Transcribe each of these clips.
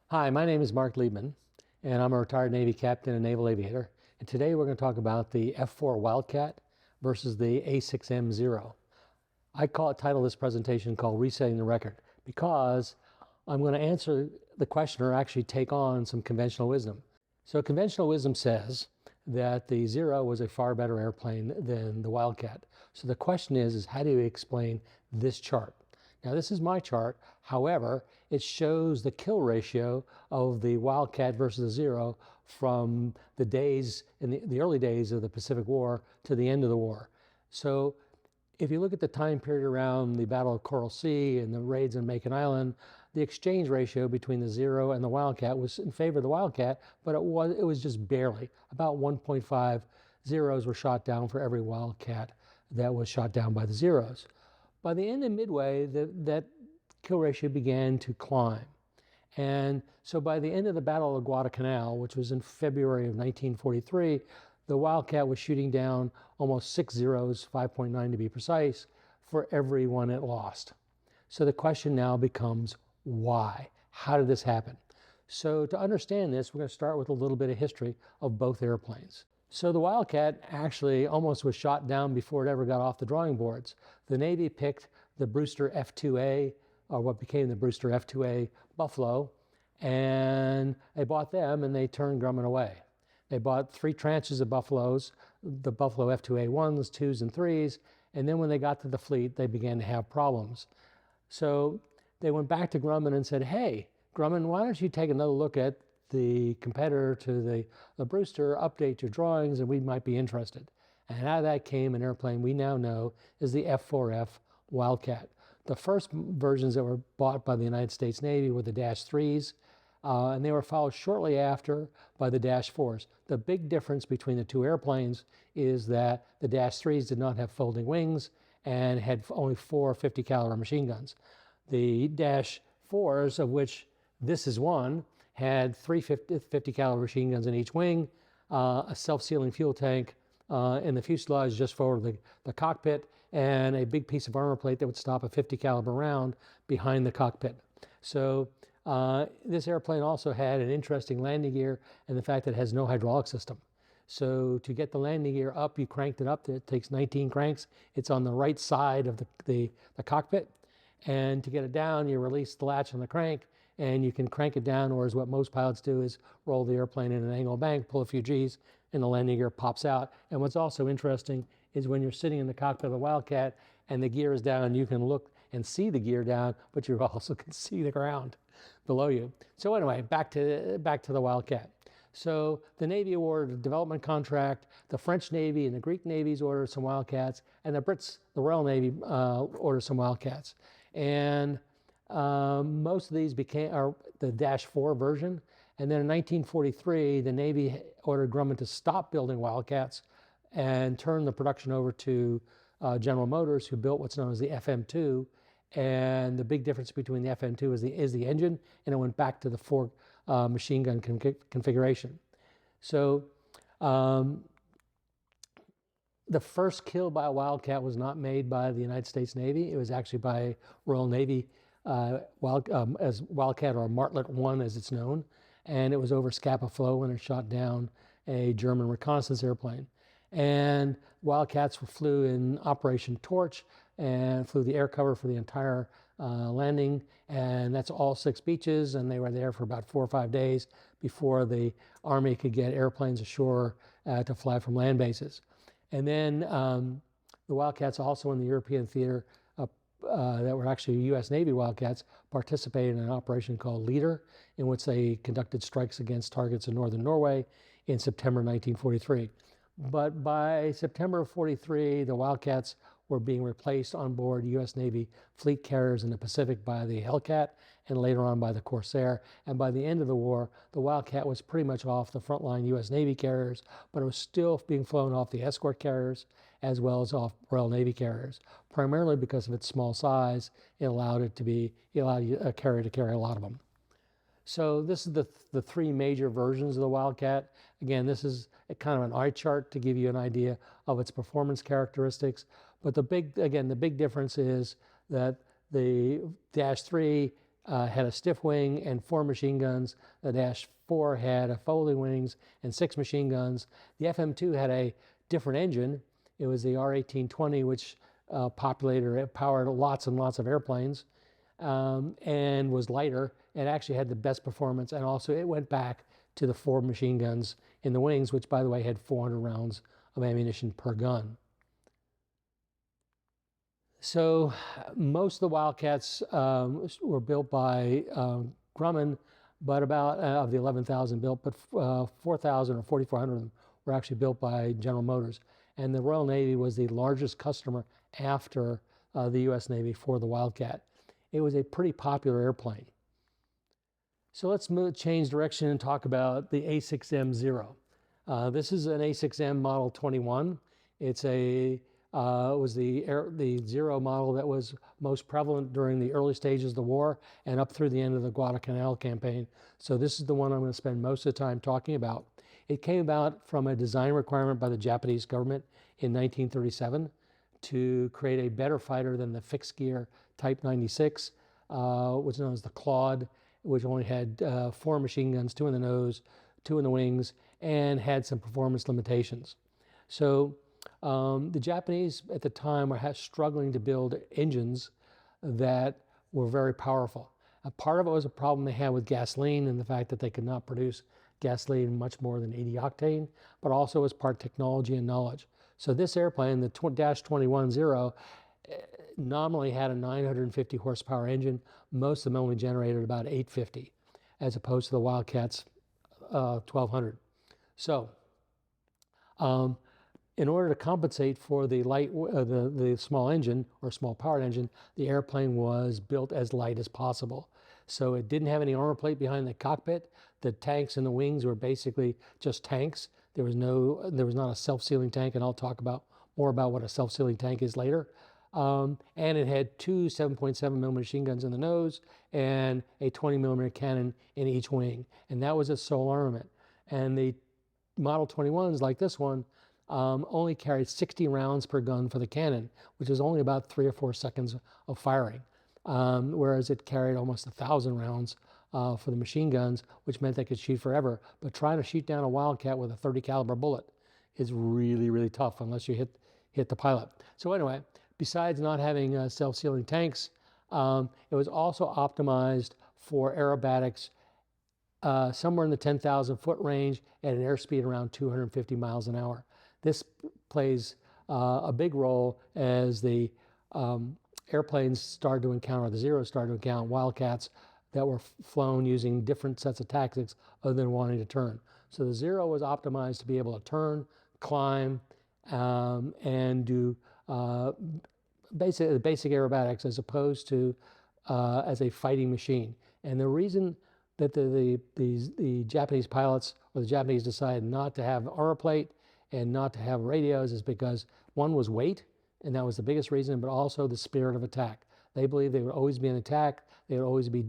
Hi, my name is Mark Liebman, and I'm a retired Navy captain and naval aviator. And today we're going to talk about the F4 Wildcat versus the A6M Zero. I title this presentation called Resetting the Record because I'm going to answer the question, or actually take on some conventional wisdom. So conventional wisdom says that the Zero was a far better airplane than the Wildcat. So the question is how do you explain this chart? Now this is my chart. However, it shows the kill ratio of the Wildcat versus the Zero from the days, in the early days of the Pacific War to the end of the war. So if you look at the time period around the Battle of Coral Sea and the raids on Makin Island, the exchange ratio between the Zero and the Wildcat was in favor of the Wildcat, but it was just barely. About 1.5 Zeros were shot down for every Wildcat that was shot down by the Zeros. By the end of Midway, that kill ratio began to climb. And so by the end of the Battle of Guadalcanal, which was in February of 1943, the Wildcat was shooting down almost 6 Zeros, 5.9 to be precise, for every one it lost. So the question now becomes, why? How did this happen? So to understand this, we're going to start with a little bit of history of both airplanes. So the Wildcat actually almost was shot down before it ever got off the drawing boards. The Navy picked the Brewster F2A, or what became the Brewster F2A Buffalo, and they bought them and they turned Grumman away. They bought 3 tranches of Buffaloes, the Buffalo F2A1s, 2s, and 3s, and then when they got to the fleet, they began to have problems. So they went back to Grumman and said, hey, Grumman, why don't you take another look at the competitor to the Brewster, update your drawings, and we might be interested. And out of that came an airplane we now know is the F4F Wildcat. The first versions that were bought by the United States Navy were the Dash 3s, and they were followed shortly after by the Dash 4s. The big difference between the two airplanes is that the Dash 3s did not have folding wings and had only 4 50 caliber machine guns. The Dash 4s, of which this is one, had 3 50 caliber machine guns in each wing, a self-sealing fuel tank in the fuselage just forward of the cockpit, and a big piece of armor plate that would stop a 50 caliber round behind the cockpit. So this airplane also had an interesting landing gear and the fact that it has no hydraulic system. So to get the landing gear up, you cranked it up. It takes 19 cranks. It's on the right side of the cockpit. And to get it down, you release the latch on the crank, and you can crank it down, or as what most pilots do is roll the airplane in an angle bank, pull a few G's, and the landing gear pops out. And what's also interesting is when you're sitting in the cockpit of the Wildcat and the gear is down, you can look and see the gear down, but you also can see the ground below you. So anyway, back to the Wildcat. So the Navy awarded a development contract, the French Navy and the Greek Navies ordered some Wildcats, and the Brits, the Royal Navy, ordered some Wildcats. And most of these became the Dash 4 version. And then in 1943, the Navy ordered Grumman to stop building Wildcats and turn the production over to General Motors, who built what's known as the FM2. And the big difference between the FM2 is the engine, and it went back to the 4 machine gun configuration. So the first kill by a Wildcat was not made by the United States Navy. It was actually by Royal Navy as Wildcat, or Martlet 1 as it's known. And it was over Scapa Flow when it shot down a German reconnaissance airplane. And Wildcats flew in Operation Torch and flew the air cover for the entire landing. And that's all 6 beaches. And they were there for about 4 or 5 days before the Army could get airplanes ashore to fly from land bases. And then the Wildcats also in the European theater that were actually U.S. Navy Wildcats participated in an operation called Leader, in which they conducted strikes against targets in northern Norway in September 1943. But by September of 43, the Wildcats were being replaced on board U.S. Navy fleet carriers in the Pacific by the Hellcat and later on by the Corsair. And by the end of the war, the Wildcat was pretty much off the frontline U.S. Navy carriers, but it was still being flown off the escort carriers as well as off Royal Navy carriers. Primarily because of its small size, it allowed a carrier to carry a lot of them. So this is the 3 major versions of the Wildcat. Again, this is kind of an eye chart to give you an idea of its performance characteristics. But the big difference is that the Dash 3 had a stiff wing and 4 machine guns. The Dash 4 had a folding wings and 6 machine guns. The FM2 had a different engine. It was the R1820, which powered lots and lots of airplanes, and was lighter and actually had the best performance. And also it went back to the 4 machine guns in the wings, which, by the way, had 400 rounds of ammunition per gun. So most of the Wildcats were built by Grumman, but about of the 11,000 built, but 4,000 or 4,400 of them were actually built by General Motors. And the Royal Navy was the largest customer after the U.S. Navy for the Wildcat. It was a pretty popular airplane. So let's change direction and talk about the A6M Zero. This is an A6M Model 21. It's was the Zero model that was most prevalent during the early stages of the war and up through the end of the Guadalcanal campaign. So this is the one I'm going to spend most of the time talking about. It came about from a design requirement by the Japanese government in 1937 to create a better fighter than the fixed gear Type 96, which is known as the Claude, which only had 4 machine guns, 2 in the nose, 2 in the wings, and had some performance limitations. So the Japanese at the time were struggling to build engines that were very powerful. Part of it was a problem they had with gasoline and the fact that they could not produce gasoline much more than 80 octane, but also as part technology and knowledge. So this airplane, the Dash 21 Zero, nominally had a 950 horsepower engine. Most of them only generated about 850, as opposed to the Wildcat's 1200. So in order to compensate for the the small engine or small powered engine, the airplane was built as light as possible. So it didn't have any armor plate behind the cockpit. The tanks and the wings were basically just tanks. There was not a self-sealing tank, and I'll talk more about what a self-sealing tank is later. And it had 2 7.7mm machine guns in the nose and a 20mm cannon in each wing, and that was its sole armament. And the Model 21s, like this one, only carried 60 rounds per gun for the cannon, which is only about 3 or 4 seconds of firing, whereas it carried almost 1,000 rounds for the machine guns, which meant they could shoot forever. But trying to shoot down a Wildcat with a 30 caliber bullet is really, really tough unless you hit the pilot. So anyway, besides not having self-sealing tanks, it was also optimized for aerobatics somewhere in the 10,000 foot range at an airspeed around 250 miles an hour. This plays a big role as the airplanes started to encounter, the Zeros started to encounter Wildcats that were flown using different sets of tactics other than wanting to turn. So the Zero was optimized to be able to turn, climb, and do basic aerobatics as opposed to as a fighting machine. And the reason that the Japanese pilots or the Japanese decided not to have armor plate and not to have radios is because one was weight, and that was the biggest reason, but also the spirit of attack. They believed they would always be in attack, they would always be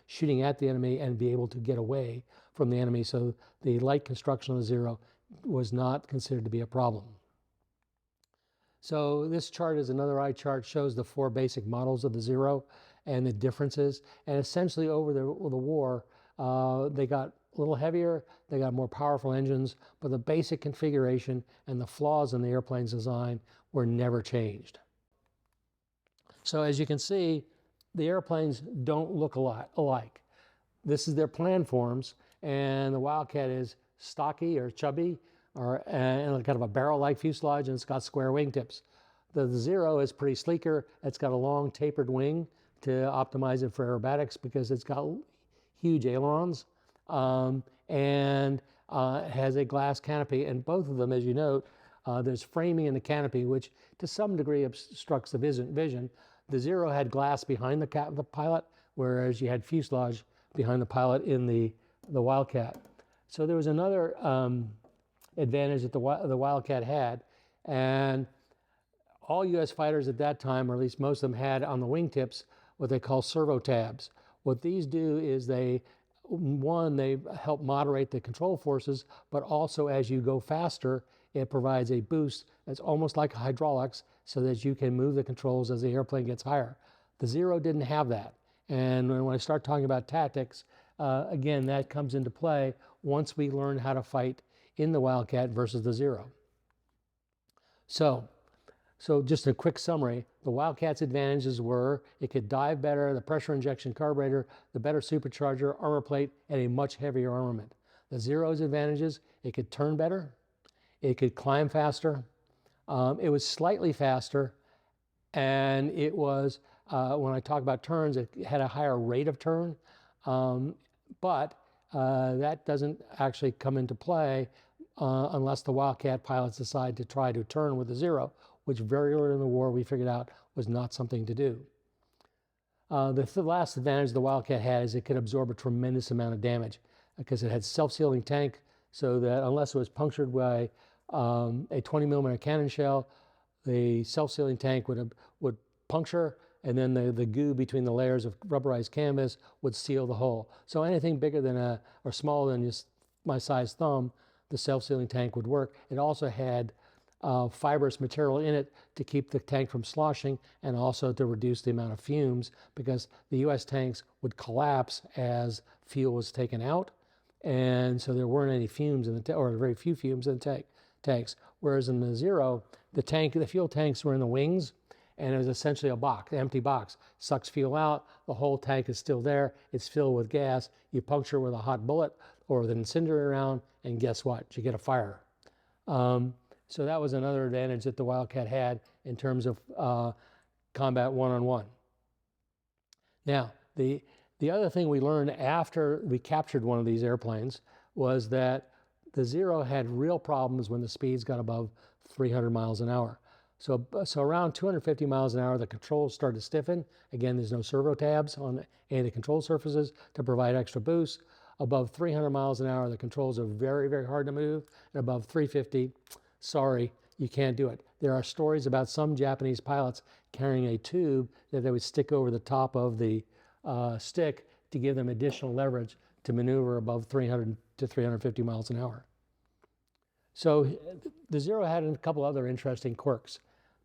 shooting at the enemy and be able to get away from the enemy. So the light construction of the Zero was not considered to be a problem. So this chart is another eye chart, shows the 4 basic models of the Zero and the differences. And essentially over the war, they got a little heavier, they got more powerful engines, but the basic configuration and the flaws in the airplane's design were never changed. So as you can see, the airplanes don't look alike. This is their plan forms, and the Wildcat is stocky or chubby, and kind of a barrel-like fuselage, and it's got square wingtips. The Zero is pretty sleeker. It's got a long tapered wing to optimize it for aerobatics because it's got huge ailerons, and has a glass canopy. And both of them, as you note, there's framing in the canopy, which to some degree obstructs the vision. The Zero had glass behind the pilot, whereas you had fuselage behind the pilot in the Wildcat. So there was another advantage that the Wildcat had, and all U.S. fighters at that time, or at least most of them, had on the wingtips what they call servo tabs. What these do is they help moderate the control forces, but also as you go faster, it provides a boost that's almost like hydraulics so that you can move the controls as the airplane gets higher. The Zero didn't have that. And when I start talking about tactics, again, that comes into play once we learn how to fight in the Wildcat versus the Zero. So just a quick summary, the Wildcat's advantages were it could dive better, the pressure injection carburetor, the better supercharger, armor plate, and a much heavier armament. The Zero's advantages, it could turn better, it could climb faster, it was slightly faster, and it was, when I talk about turns, it had a higher rate of turn, but that doesn't actually come into play unless the Wildcat pilots decide to try to turn with the Zero, which very early in the war we figured out was not something to do. The last advantage the Wildcat had is it could absorb a tremendous amount of damage because it had self-sealing tank, so that unless it was punctured by a 20 millimeter cannon shell, the self-sealing tank would puncture, and then the goo between the layers of rubberized canvas would seal the hole. So anything bigger than or smaller than just my size thumb, the self-sealing tank would work. It also had fibrous material in it to keep the tank from sloshing and also to reduce the amount of fumes, because the U.S. tanks would collapse as fuel was taken out, and so there weren't any fumes in the or very few fumes in the tanks. Whereas in the Zero, the fuel tanks were in the wings, and it was essentially a box, an empty box. Sucks fuel out, the whole tank is still there, it's filled with gas. You puncture with a hot bullet or with an incendiary round, and guess what? You get a fire. So that was another advantage that the Wildcat had in terms of combat one-on-one. Now, the other thing we learned after we captured one of these airplanes was that the Zero had real problems when the speeds got above 300 miles an hour. So around 250 miles an hour, the controls started to stiffen. Again, there's no servo tabs on any of the control surfaces to provide extra boost. Above 300 miles an hour, the controls are very, very hard to move. And above 350, sorry, you can't do it. There are stories about some Japanese pilots carrying a tube that they would stick over the top of the stick to give them additional leverage to maneuver above 300 to 350 miles an hour. So the Zero had a couple other interesting quirks.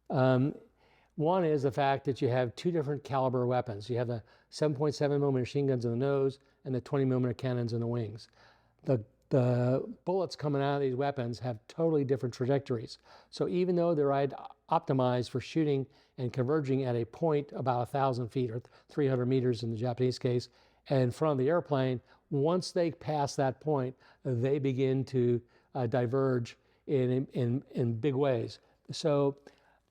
One is the fact that you have two different caliber weapons. You have the 7.7 millimeter machine guns in the nose and the 20 millimeter cannons in the wings. The bullets coming out of these weapons have totally different trajectories. So even though they're optimized for shooting and converging at a point about 1,000 feet or 300 meters in the Japanese case, and in front of the airplane, once they pass that point, they begin to diverge in big ways. So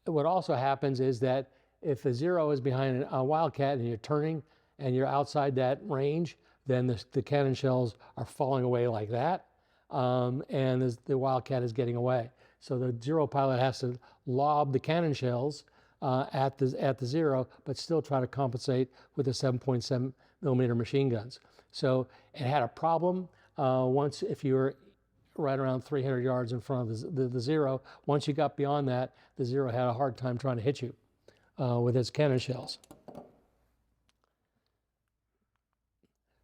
what also happens is that if the Zero is behind a Wildcat and you're turning and you're outside that range, then the cannon shells are falling away like that, and the Wildcat is getting away. So the Zero pilot has to lob the cannon shells at the Zero, but still try to compensate with the 7.7 millimeter machine guns. So it had a problem once if you were right around 300 yards in front of the Zero. Once you got beyond that, the Zero had a hard time trying to hit you with its cannon shells.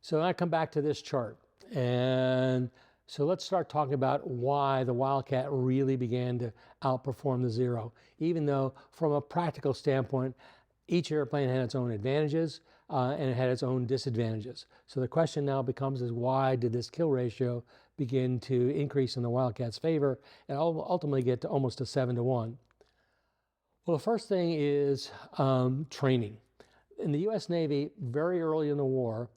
So I come back to this chart, and so let's start talking about why the Wildcat really began to outperform the Zero, even though from a practical standpoint, each airplane had its own advantages and it had its own disadvantages. So the question now becomes is why did this kill ratio begin to increase in the Wildcat's favor and ultimately get to almost a 7-to-1? Well, the first thing is training. In the U.S. Navy, very early in the war,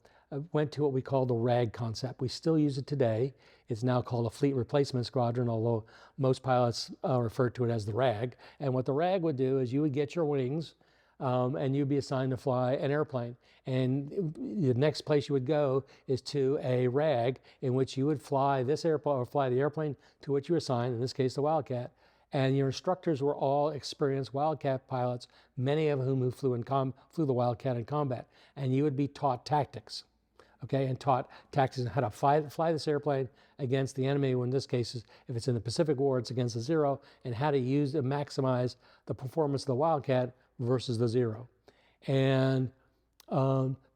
went to what we call the RAG concept. We still use it today. It's now called a Fleet Replacement Squadron, although most pilots refer to it as the RAG. And what the RAG would do is you would get your wings and you'd be assigned to fly an airplane. And the next place you would go is to a RAG in which you would fly this airplane or fly the airplane to which you were assigned, in this case the Wildcat. And your instructors were all experienced Wildcat pilots, many of whom flew the Wildcat in combat. And you would be taught tactics. Okay, and taught tactics on how to fly this airplane against the enemy, in this case, if it's in the Pacific War, it's against the Zero, and how to use and maximize the performance of the Wildcat versus the Zero. And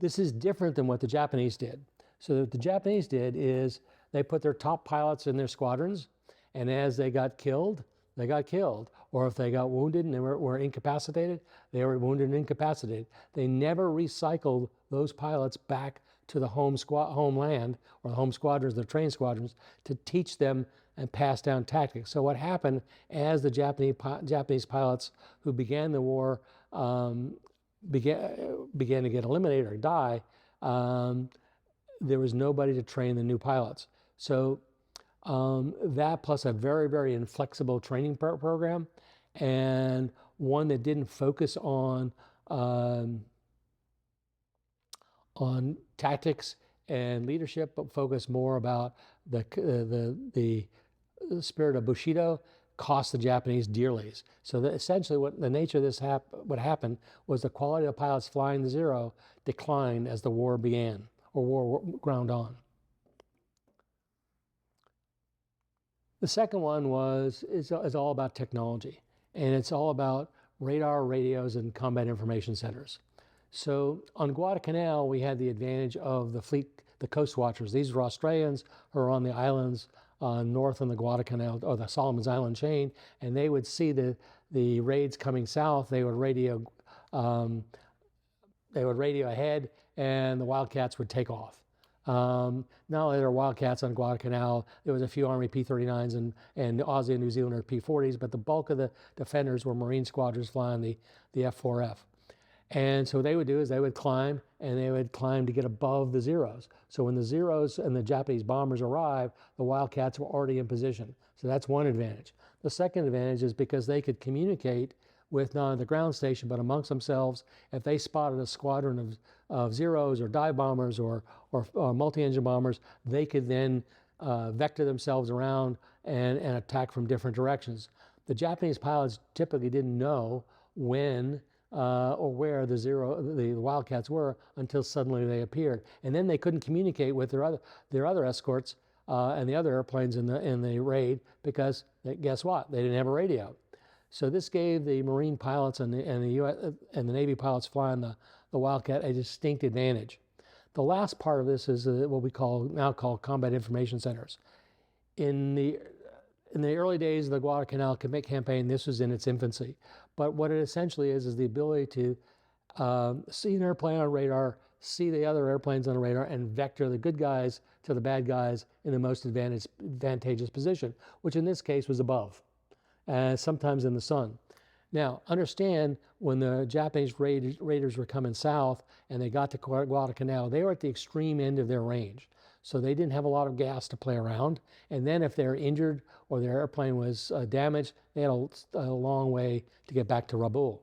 this is different than what the Japanese did. So what the Japanese did is they put their top pilots in their squadrons, and as they got killed, they got killed. Or if they got wounded and they were incapacitated, they were wounded and incapacitated. They never recycled those pilots back to the homeland, or the home squadrons, the train squadrons, to teach them and pass down tactics. So what happened as the Japanese pilots who began the war began to get eliminated or die, there was nobody to train the new pilots. So that plus a very, very inflexible training program, and one that didn't focus on tactics and leadership, but focused more about the spirit of Bushido, cost the Japanese dearly. So that essentially what the nature of this what happened was the quality of pilots flying the Zero declined as the war began, or war ground on. The second one is all about technology, and it's all about radar, radios, and combat information centers. So on Guadalcanal, we had the advantage of the fleet, the coast watchers. These were Australians who are on the islands north on the Guadalcanal, or the Solomon's Island chain, and they would see the raids coming south. They would radio ahead, and the Wildcats would take off. Not only there were Wildcats on Guadalcanal, there was a few Army P-39s and Aussie and New Zealander P-40s, but the bulk of the defenders were Marine squadrons flying the F4F. And so what they would do is they would climb, and they would climb to get above the Zeros. So when the Zeros and the Japanese bombers arrived, the Wildcats were already in position. So that's one advantage. The second advantage is because they could communicate with not only the ground station, but amongst themselves. If they spotted a squadron of Zeros or dive bombers or multi-engine bombers, they could then vector themselves around and attack from different directions. The Japanese pilots typically didn't know when or where the Wildcats were until suddenly they appeared, and then they couldn't communicate with their other escorts and the other airplanes in the raid, because guess what? They didn't have a radio. So this gave the Marine pilots and the US and the Navy pilots flying the Wildcat a distinct advantage. The last part of this is what we now call combat information centers. In the early days of the Guadalcanal campaign, this was in its infancy. But what it essentially is the ability to see an airplane on radar, see the other airplanes on the radar, and vector the good guys to the bad guys in the most advantageous position, which in this case was above, sometimes in the sun. Now, understand, when the Japanese raiders were coming south and they got to Guadalcanal, they were at the extreme end of their range. So they didn't have a lot of gas to play around. And then if they're injured or their airplane was damaged, they had a long way to get back to Rabaul.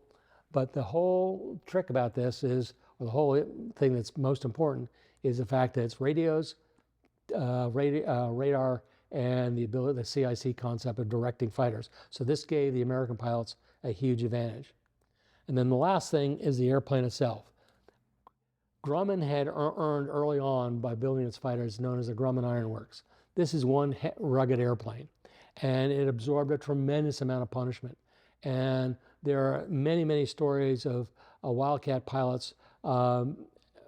But the whole trick about this is, or the whole thing that's most important, is the fact that it's radios, radar, and the ability, the CIC concept of directing fighters. So this gave the American pilots a huge advantage. And then the last thing is the airplane itself. Grumman had earned early on by building its fighters known as the Grumman Iron Works. This is one rugged airplane, and it absorbed a tremendous amount of punishment. And there are many, many stories of Wildcat pilots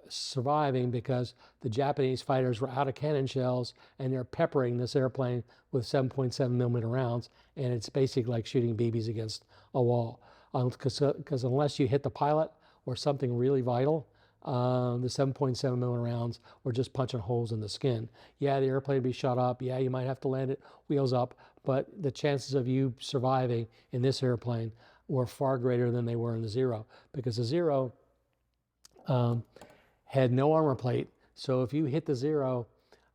surviving because the Japanese fighters were out of cannon shells, and they're peppering this airplane with 7.7 millimeter rounds, and it's basically like shooting BBs against a wall. Because unless you hit the pilot or something really vital, the 7.7 millimeter rounds were just punching holes in the skin. Yeah, the airplane would be shot up. Yeah, you might have to land it wheels up, but the chances of you surviving in this airplane were far greater than they were in the Zero, because the Zero had no armor plate. So if you hit the Zero,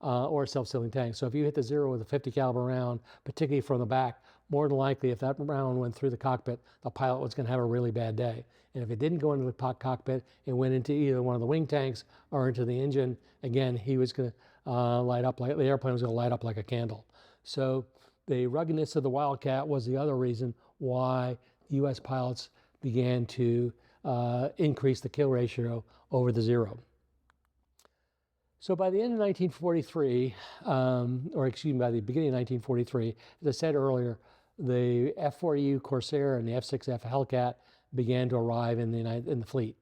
or self-sealing tank, so if you hit the Zero with a 50 caliber round, particularly from the back, more than likely, if that round went through the cockpit, the pilot was going to have a really bad day. And if it didn't go into the cockpit, it went into either one of the wing tanks or into the engine, again, he was going to the airplane was going to light up like a candle. So the ruggedness of the Wildcat was the other reason why U.S. pilots began to increase the kill ratio over the Zero. So by the end of 1943, or excuse me, by the beginning of 1943, as I said earlier, the F4U Corsair and the F6F Hellcat began to arrive in the fleet.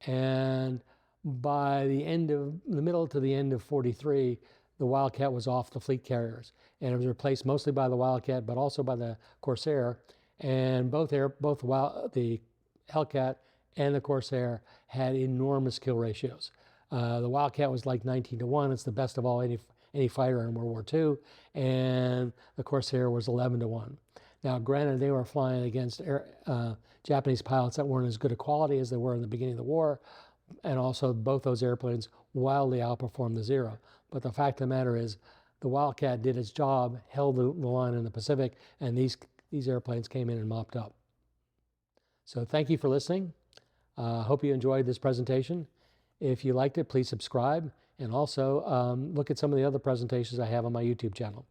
And by the middle to the end of 43, the Wildcat was off the fleet carriers, and it was replaced mostly by the Wildcat, but also by the Corsair. And both the Hellcat and the Corsair had enormous kill ratios. The Wildcat was like 19-1. It's the best of all any fighter in World War II, and the Corsair was 11-1. Now, granted, they were flying against Japanese pilots that weren't as good a quality as they were in the beginning of the war, and also both those airplanes wildly outperformed the Zero. But the fact of the matter is, the Wildcat did its job, held the line in the Pacific, and these airplanes came in and mopped up. So thank you for listening. Hope you enjoyed this presentation. If you liked it, please subscribe, and also look at some of the other presentations I have on my YouTube channel.